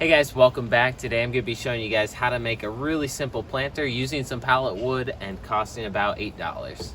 Hey guys, welcome back. Today I'm going to be showing you guys how to make a really simple planter using some pallet wood and costing about $8.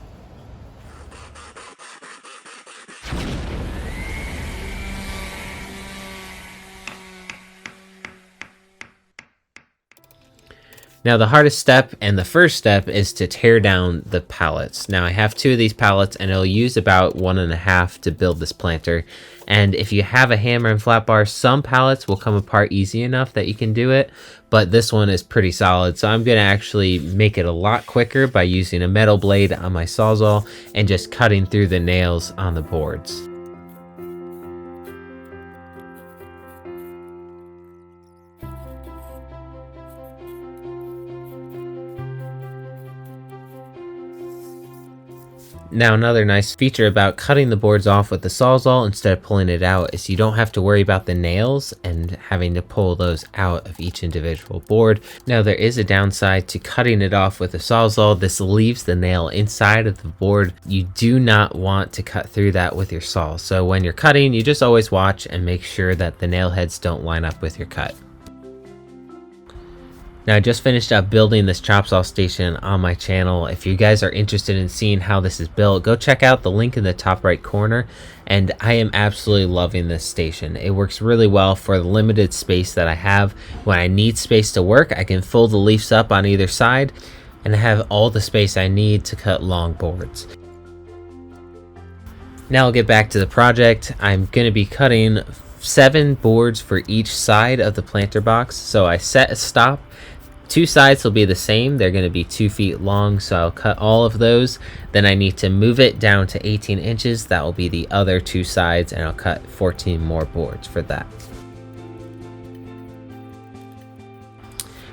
Now the hardest step and the first step is to tear down the pallets. Now I have 2 of these pallets and it'll use about 1.5 to build this planter. And if you have a hammer and flat bar, some pallets will come apart easy enough that you can do it, but this one is pretty solid. So I'm gonna actually make it a lot quicker by using a metal blade on my Sawzall and just cutting through the nails on the boards. Now another nice feature about cutting the boards off with the Sawzall instead of pulling it out is you don't have to worry about the nails and having to pull those out of each individual board. Now there is a downside to cutting it off with a Sawzall. This leaves the nail inside of the board. You do not want to cut through that with your saw. So when you're cutting, you just always watch and make sure that the nail heads don't line up with your cut. Now I just finished up building this chop saw station on my channel. If you guys are interested in seeing how this is built, go check out the link in the top right corner. And I am absolutely loving this station. It works really well for the limited space that I have. When I need space to work, I can fold the leaves up on either side and I have all the space I need to cut long boards. Now I'll get back to the project. I'm going to be cutting 7 boards for each side of the planter box. So I set a stop. 2 sides will be the same. They're going to be 2 feet long, so I'll cut all of those. Then I need to move it down to 18 inches. That will be the other 2 sides, and I'll cut 14 more boards for that.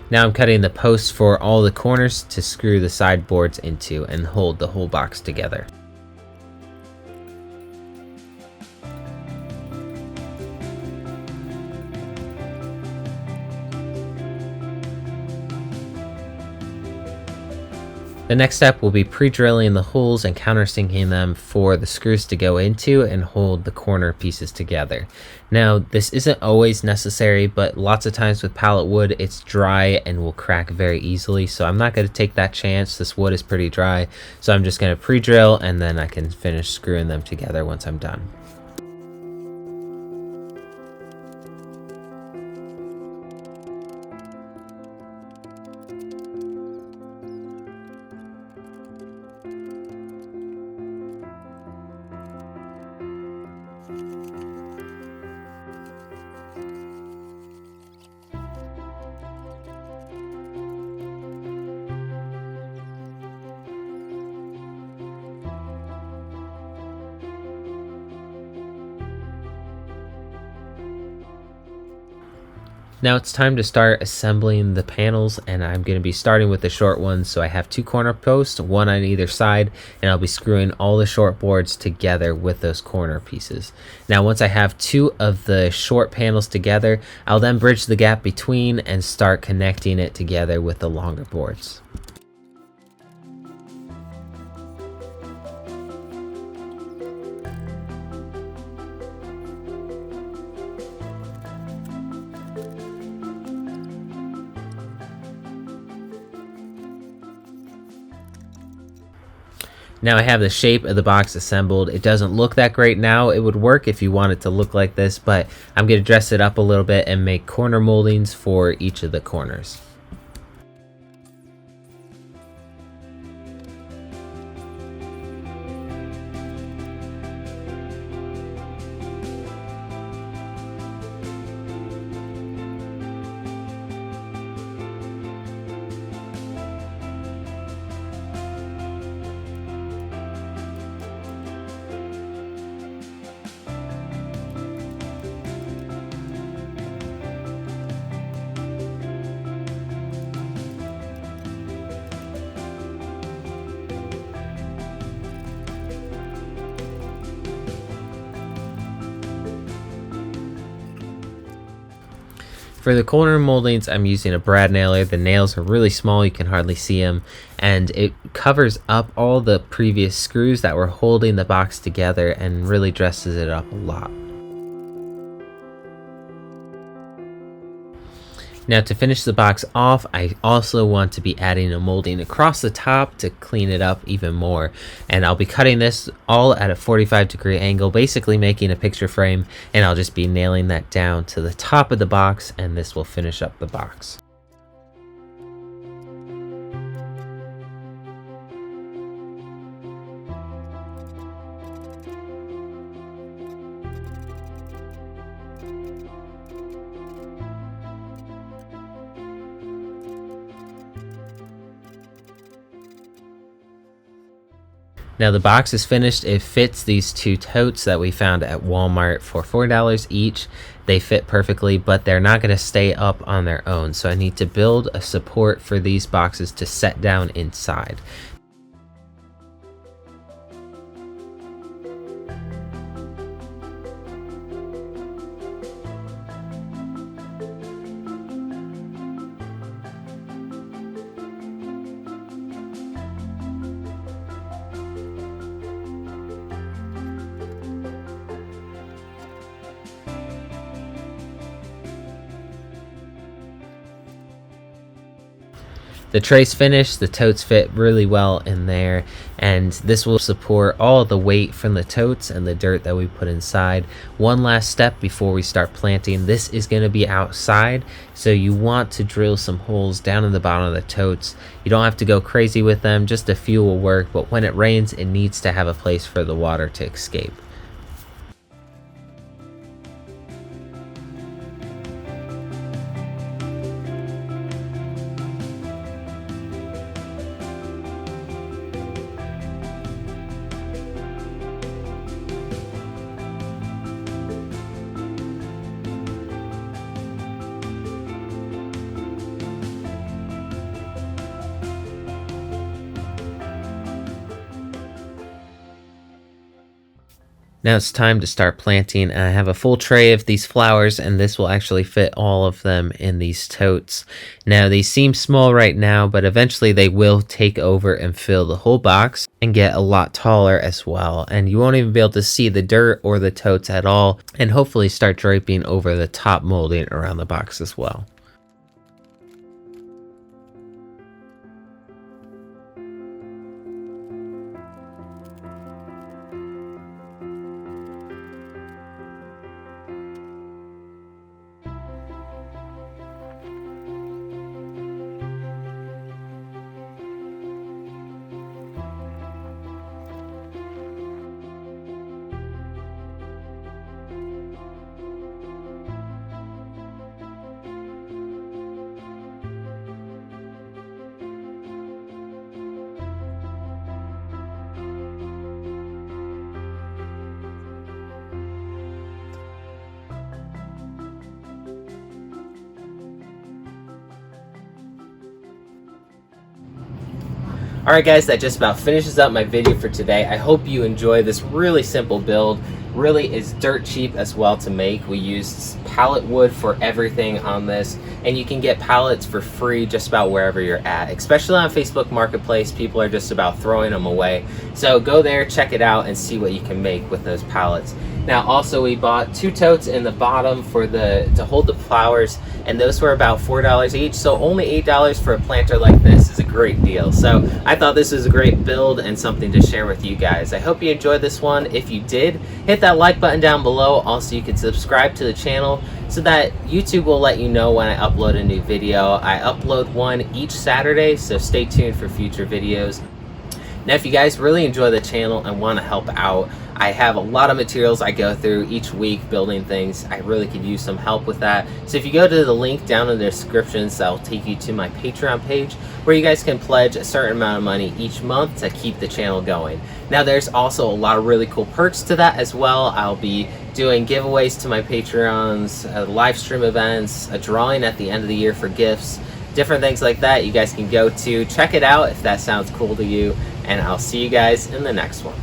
Now I'm cutting the posts for all the corners to screw the side boards into and hold the whole box together. The next step will be pre-drilling the holes and countersinking them for the screws to go into and hold the corner pieces together. Now this isn't always necessary, but lots of times with pallet wood it's dry and will crack very easily, so I'm not going to take that chance. This wood is pretty dry, so I'm just going to pre-drill and then I can finish screwing them together once I'm done. Now it's time to start assembling the panels, and I'm going to be starting with the short ones. So I have 2 corner posts, 1 on either side, and I'll be screwing all the short boards together with those corner pieces. Now once I have 2 of the short panels together, I'll then bridge the gap between and start connecting it together with the longer boards. Now I have the shape of the box assembled. It doesn't look that great now. It would work if you want it to look like this, but I'm going to dress it up a little bit and make corner moldings for each of the corners. For the corner moldings, I'm using a brad nailer. The nails are really small, you can hardly see them, and it covers up all the previous screws that were holding the box together and really dresses it up a lot. Now to finish the box off, I also want to be adding a molding across the top to clean it up even more. And I'll be cutting this all at a 45-degree angle, basically making a picture frame, and I'll just be nailing that down to the top of the box, and this will finish up the box. Now the box is finished. It fits these two totes that we found at Walmart for $4 each. They fit perfectly, but they're not going to stay up on their own. So I need to build a support for these boxes to set down inside. The tray's finished, the totes fit really well in there, and this will support all of the weight from the totes and the dirt that we put inside. One last step before we start planting. This is going to be outside, so you want to drill some holes down in the bottom of the totes. You don't have to go crazy with them, just a few will work, but when it rains, it needs to have a place for the water to escape. Now it's time to start planting. I have a full tray of these flowers, and this will actually fit all of them in these totes. Now they seem small right now, but eventually they will take over and fill the whole box and get a lot taller as well. And you won't even be able to see the dirt or the totes at all, and hopefully start draping over the top molding around the box as well. Alright guys, that just about finishes up my video for today. I hope you enjoy this really simple build. Really is dirt cheap as well to make. We used pallet wood for everything on this, and you can get pallets for free just about wherever you're at. Especially on Facebook Marketplace, people are just about throwing them away. So go there, check it out, and see what you can make with those pallets. Now also we bought 2 totes in the bottom for to hold the flowers, and those were about $4 each, so only $8 for a planter like this is a great deal. So I thought this was a great build and something to share with you guys. I hope you enjoyed this one. If you did, hit that like button down below. Also, you can subscribe to the channel so that YouTube will let you know when I upload a new video. I upload one each Saturday, so stay tuned for future videos. Now, if you guys really enjoy the channel and want to help out, I have a lot of materials I go through each week building things. I really could use some help with that. So if you go to the link down in the descriptions, that'll take you to my Patreon page where you guys can pledge a certain amount of money each month to keep the channel going. Now, there's also a lot of really cool perks to that as well. I'll be doing giveaways to my Patreons, live stream events, a drawing at the end of the year for gifts, different things like that. You guys can go to check it out if that sounds cool to you, and I'll see you guys in the next one.